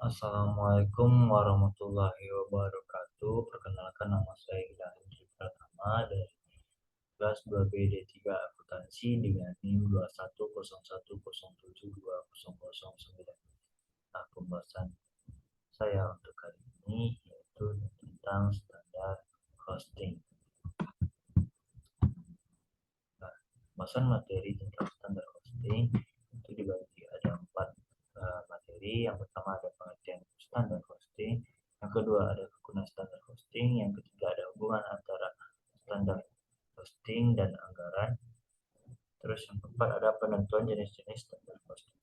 Assalamualaikum warahmatullahi wabarakatuh. Perkenalkan, nama saya Ilham Pratama dari kelas 2B D3 Akuntansi dengan NIM 21010702009. Nah, pembahasan saya untuk kali ini yaitu tentang standar costing. Nah, pembahasan materi tentang standar costing itu dibagi ada 4 materi. Yang pertama ada pengertian standar costing, yang kedua ada kegunaan standar costing, yang ketiga ada hubungan antara standar costing dan anggaran, terus yang keempat ada penentuan jenis-jenis standar costing.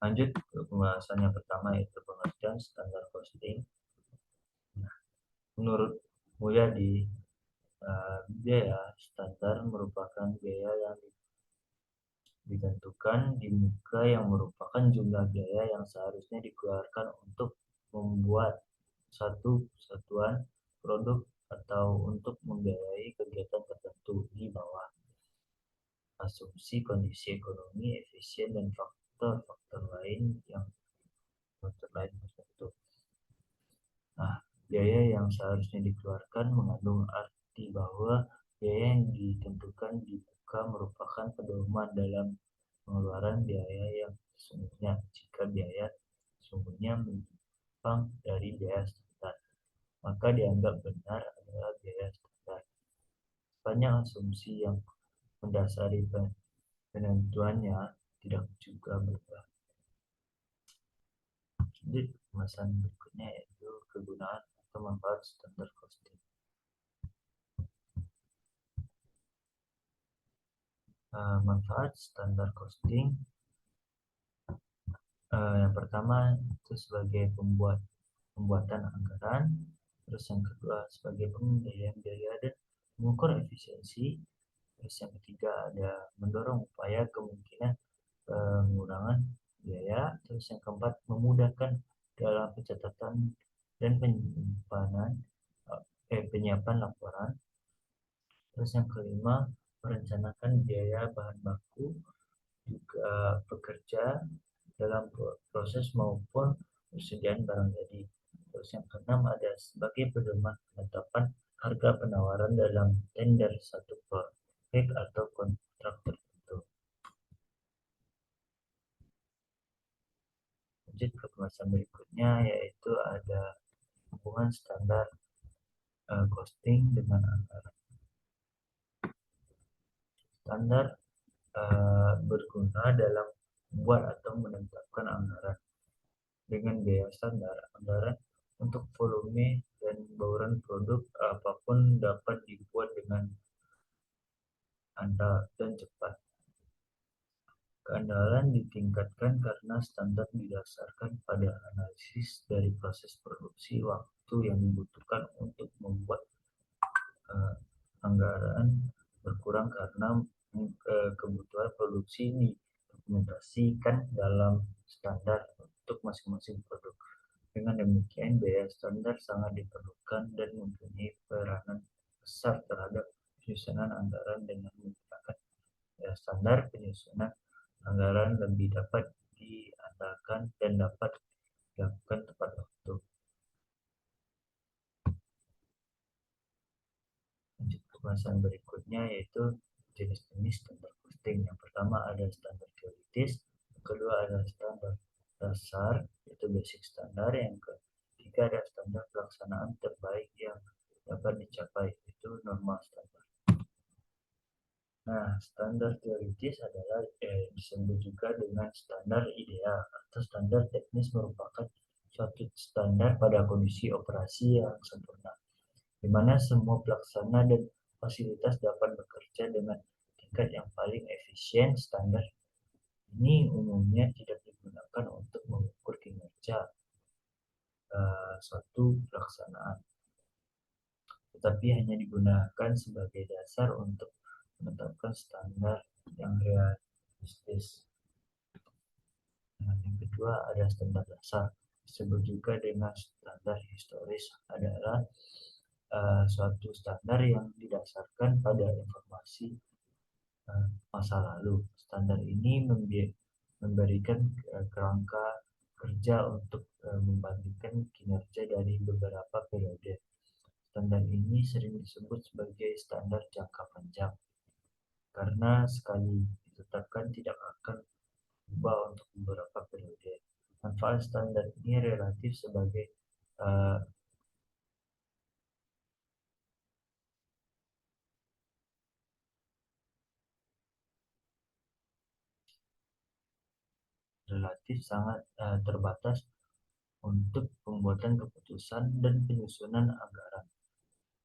Lanjut ke pembahasan yang pertama yaitu pengertian standar costing. Nah, menurut Mulyadi, biaya standar merupakan biaya yang ditentukan di muka yang merupakan jumlah biaya yang seharusnya dikeluarkan untuk membuat satu satuan produk atau untuk membiayai kegiatan tertentu di bawah asumsi kondisi ekonomi efisien dan faktor-faktor lain tertentu. Nah, biaya yang seharusnya dikeluarkan mengandung arti bahwa biaya yang ditentukan di muka merupakan pedoman dalam pengeluaran biaya yang sesungguhnya. Jika biaya sesungguhnya menyimpang dari biaya standar, maka dianggap benar adalah biaya standar. Sepanjang asumsi yang mendasari penentuannya tidak juga berubah. Jadi pembahasan berikutnya yaitu kegunaan atau manfaat standar costing. Manfaat standar costing yang pertama itu sebagai pembuatan anggaran, terus yang kedua sebagai pemberian biaya dan mengukur efisiensi, terus yang ketiga ada mendorong upaya kemungkinan pengurangan biaya, terus yang keempat memudahkan dalam pencatatan dan penyiapan laporan, terus yang kelima merencanakan biaya bahan baku juga bekerja dalam proses maupun persediaan barang jadi. Terus yang keenam ada sebagai pedoman penetapan harga penawaran dalam tender satu proyek atau kontrak tertentu. Lanjut ke pembahasan berikutnya yaitu ada hubungan standar costing dengan anggaran. Standar berguna dalam membuat atau menetapkan anggaran. Dengan biaya standar, anggaran untuk volume dan bauran produk apapun dapat dibuat dengan andal dan cepat. Keandalan ditingkatkan karena standar didasarkan pada analisis dari proses produksi, waktu yang dibutuhkan untuk membuat anggaran berkurang karena kebutuhan produksi didokumentasikan dalam standar untuk masing-masing produk. Dengan demikian, biaya standar sangat diperlukan dan mempunyai peranan besar terhadap penyusunan anggaran. Dengan menggunakan biaya standar, penyusunan anggaran lebih dapat diandalkan dan dapat dilakukan tepat waktu. Lanjut ke pembahasan berikutnya yaitu jenis-jenis standar costing. Yang pertama ada standar teoritis, yang kedua ada standar dasar yaitu basic standar, yang ketiga ada standar pelaksanaan terbaik yang dapat dicapai yaitu normal standar. Nah, standar teoritis adalah disebut juga dengan standar ideal atau standar teknis, merupakan suatu standar pada kondisi operasi yang sempurna, di mana semua pelaksana dan fasilitas dapat bekerja dengan tingkat yang paling efisien. Standar ini umumnya tidak digunakan untuk mengukur kinerja suatu pelaksanaan, tetapi hanya digunakan sebagai dasar untuk menetapkan standar yang realistis. Nah, yang kedua ada standar dasar, disebut juga dengan standar historis, adalah suatu standar yang didasarkan pada informasi masa lalu. Standar ini memberikan kerangka kerja untuk membandingkan kinerja dari beberapa periode. Standar ini sering disebut sebagai standar jangka panjang karena sekali ditetapkan tidak akan berubah untuk beberapa periode. Manfaat standar ini relatif sebagai uh, relatif sangat terbatas untuk pembuatan keputusan dan penyusunan anggaran.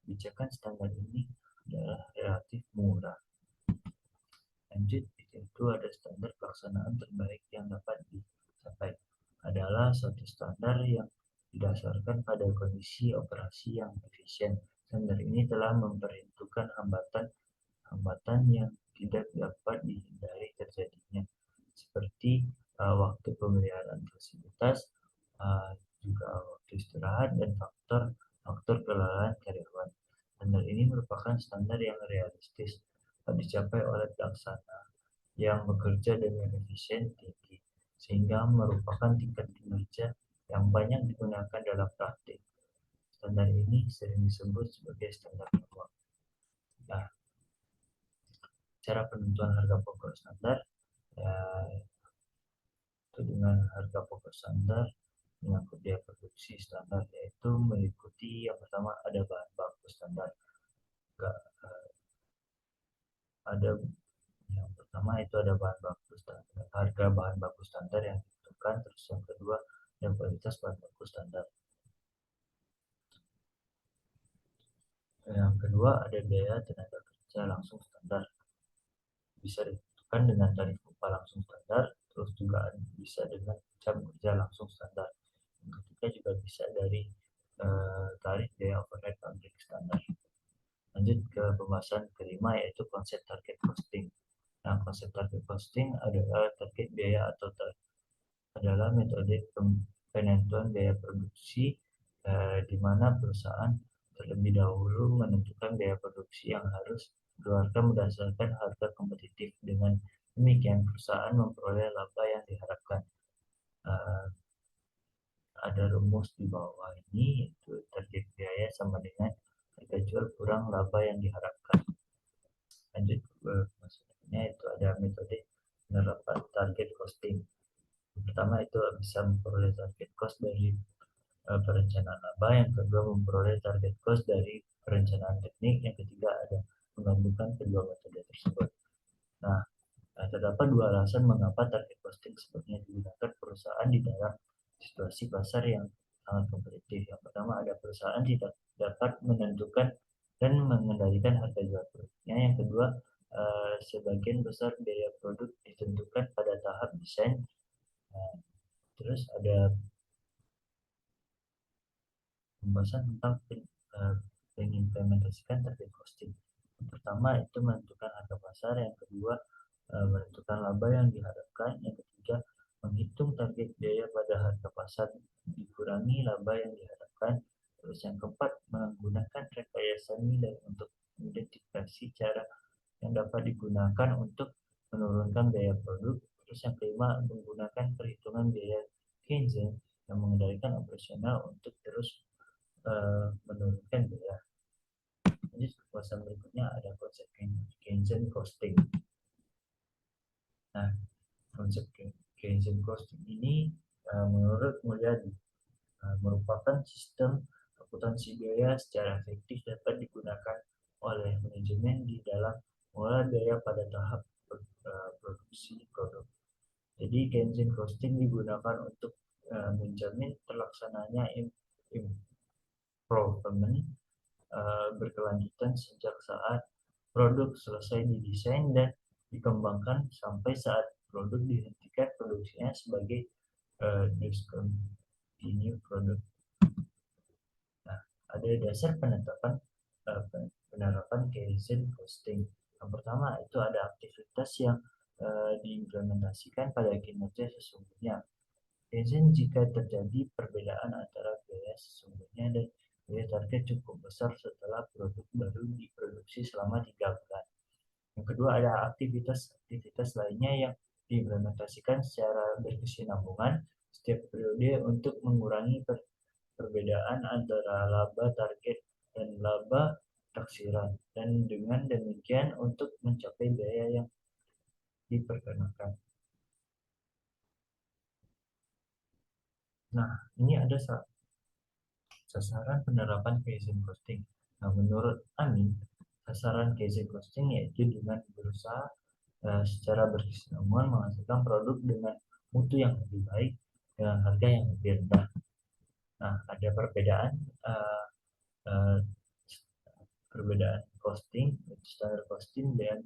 Kebijakan standar ini adalah relatif murah. Lanjut, itu ada standar pelaksanaan terbaik yang dapat dicapai. Adalah suatu standar yang didasarkan pada kondisi operasi yang efisien. Standar ini telah memperhitungkan hambatan yang tidak dapat dihindari terjadinya, seperti waktu pemeliharaan fasilitas, uh, juga waktu istirahat dan faktor kelelahan karyawan. Standar ini merupakan standar yang realistis dapat dicapai oleh pelaksana yang bekerja dengan efisien tinggi, sehingga merupakan tingkat kinerja yang banyak digunakan dalam praktik. Standar ini sering disebut sebagai standar awal. Nah, cara penentuan harga pokok standar ya, itu dengan harga pokok standar menyangkut biaya produksi standar, yaitu meliputi yang pertama ada bahan baku standar. Enggak, ada yang pertama itu ada bahan baku standar, harga bahan baku standar yang ditentukan. Terus yang kedua yang kualitas bahan baku standar. Yang kedua ada biaya tenaga kerja langsung standar, bisa ditentukan dengan tarif upah langsung standar. Terus juga bisa dengan jam kerja langsung standar. Yang ketiga juga bisa dari tarif biaya overhead pabrik standar. Lanjut ke pembahasan kelima, yaitu konsep target costing. Nah, konsep target costing adalah target biaya atau adalah metode penentuan biaya produksi di mana perusahaan terlebih dahulu menentukan biaya produksi yang harus dikeluarkan berdasarkan harga kompetitif. Dengan demikian, perusahaan memperoleh laba yang diharapkan. Uh, ada rumus di bawah ini, yaitu target biaya sama dengan harga jual kurang laba yang diharapkan. Lanjut ke maksudnya, itu ada metode penerapan target costing. Pertama itu bisa memperoleh target cost dari perencanaan laba. Yang kedua memperoleh target cost dari perencanaan teknik. Yang ketiga ada menggabungkan kedua metode tersebut. Nah, terdapat dua alasan mengapa target costing sebenarnya digunakan perusahaan di dalam situasi pasar yang sangat kompetitif. Yang pertama ada perusahaan tidak dapat menentukan dan mengendalikan harga jual produknya. Yang kedua, sebagian besar biaya produk ditentukan pada tahap desain. Terus ada pembahasan tentang mengimplementasikan target costing. Yang pertama itu menentukan harga pasar, yang kedua menentukan laba yang diharapkan, yang ketiga menghitung target biaya pada harga pasar dikurangi laba yang diharapkan. Terus yang keempat menggunakan rekayasa nilai untuk mengidentifikasi cara yang dapat digunakan untuk menurunkan biaya produk. Terus yang kelima menggunakan perhitungan biaya Keynesian yang mengendalikan operasional untuk terus menurunkan biaya. Jadi kekuasaan berikutnya ada konsep Keynesian costing. Nah, konsep Keynesian costing ini menurut Mulyadi merupakan sistem akuntansi biaya secara efektif dapat digunakan oleh manajemen di dalam mengolah biaya pada tahap produksi produk. Jadi Keynesian costing digunakan untuk menjamin terlaksananya improvement berkelanjutan sejak saat produk selesai didesain dan dikembangkan sampai saat produk dihentikan produksinya sebagai discontinued product. Nah, ada dasar penerapan Keynesian costing. Yang pertama itu ada aktivitas yang diimplementasikan pada kinerja sesungguhnya. Keynesian jika terjadi perbedaan antara biaya sesungguhnya dan biaya target cukup besar setelah produk baru diproduksi selama 3 bulan. Yang kedua ada aktivitas-aktivitas lainnya yang diimplementasikan secara berkesinambungan setiap periode untuk mengurangi perbedaan antara laba target dan laba taksiran, dan dengan demikian untuk mencapai biaya yang diperkenakan. Nah, ini ada sasaran penerapan Kaizen costing. Nah, menurut Amin, sasaran Kaizen costing yaitu dengan berusaha secara berkesinambungan menghasilkan produk dengan mutu yang lebih baik dengan harga yang lebih rendah. Nah, ada uh, uh, perbedaan costing, standar costing dan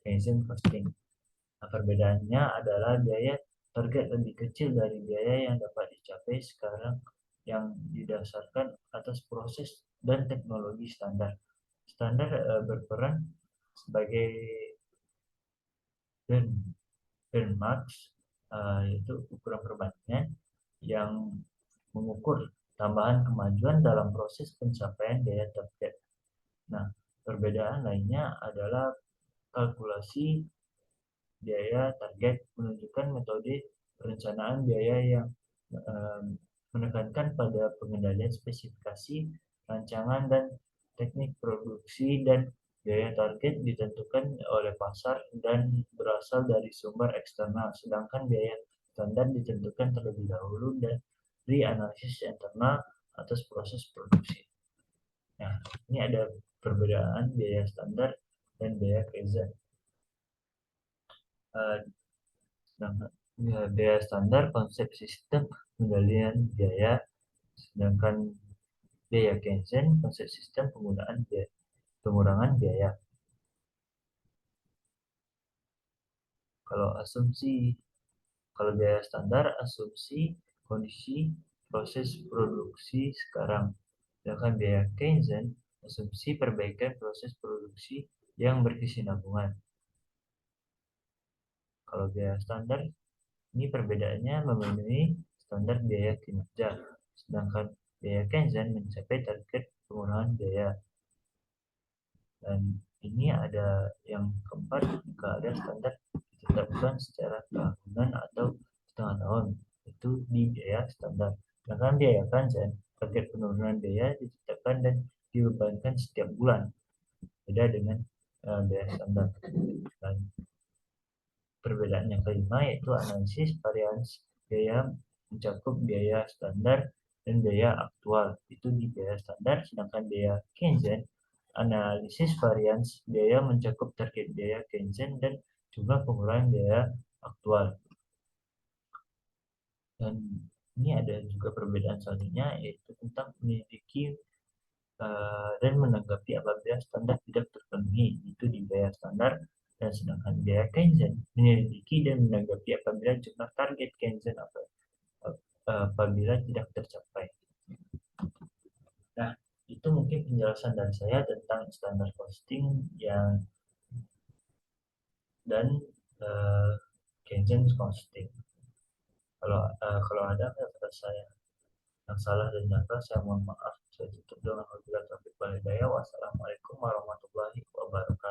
Kaizen costing. Nah, perbedaannya adalah biaya target lebih kecil dari biaya yang dapat dicapai sekarang yang didasarkan atas proses dan teknologi standar. Standar berperan sebagai benchmark, yaitu ukuran perbandingan yang mengukur tambahan kemajuan dalam proses pencapaian daya target. Nah, perbedaan lainnya adalah kalkulasi biaya target menunjukkan metode perencanaan biaya yang menekankan pada pengendalian spesifikasi, rancangan, dan teknik produksi, dan biaya target ditentukan oleh pasar dan berasal dari sumber eksternal, sedangkan biaya standar ditentukan terlebih dahulu dari analisis internal atas proses produksi. Nah, ini ada perbedaan biaya standar dan biaya Kaizen. Biaya standar konsep sistem pengendalian biaya, sedangkan biaya Kaizen konsep sistem penggunaan biaya, pengurangan biaya. Kalau asumsi, kalau biaya standar asumsi kondisi proses produksi sekarang, sedangkan biaya Kaizen asumsi perbaikan proses produksi yang berkesinambungan. Kalau biaya standar ini perbedaannya memenuhi standar biaya kinerja, sedangkan biaya Kaizen mencapai target pengurangan biaya. Dan ini ada yang keempat, jika ada standar ditetapkan secara tahunan atau setengah tahun, itu di biaya standar. Sedangkan biaya Kaizen, target penurunan biaya ditetapkan dan dibebankan setiap bulan, beda dengan biaya standar. Dan perbedaan yang kelima yaitu analisis varians biaya mencakup biaya standar dan biaya aktual, itu di biaya standar, sedangkan biaya Kaizen analisis varians biaya mencakup target biaya Kaizen dan jumlah pengurangan biaya aktual. Dan ini ada juga perbedaan selanjutnya yaitu tentang menyelidiki dan menanggapi apabila standar tidak terpenuhi, itu di biaya standar, dan sedangkan biaya Kaizen menyelidiki dan menanggapi apabila jumlah target Kaizen apabila tidak tercapai. Nah, itu mungkin penjelasan dari saya tentang standar costing yang dan uh, Kaizen costing. Kalau ada kata saya yang salah dan nyata, saya mohon maaf. Saya tutup dengan wabillahi taufiq wal hidayah. Wassalamualaikum warahmatullahi wabarakatuh.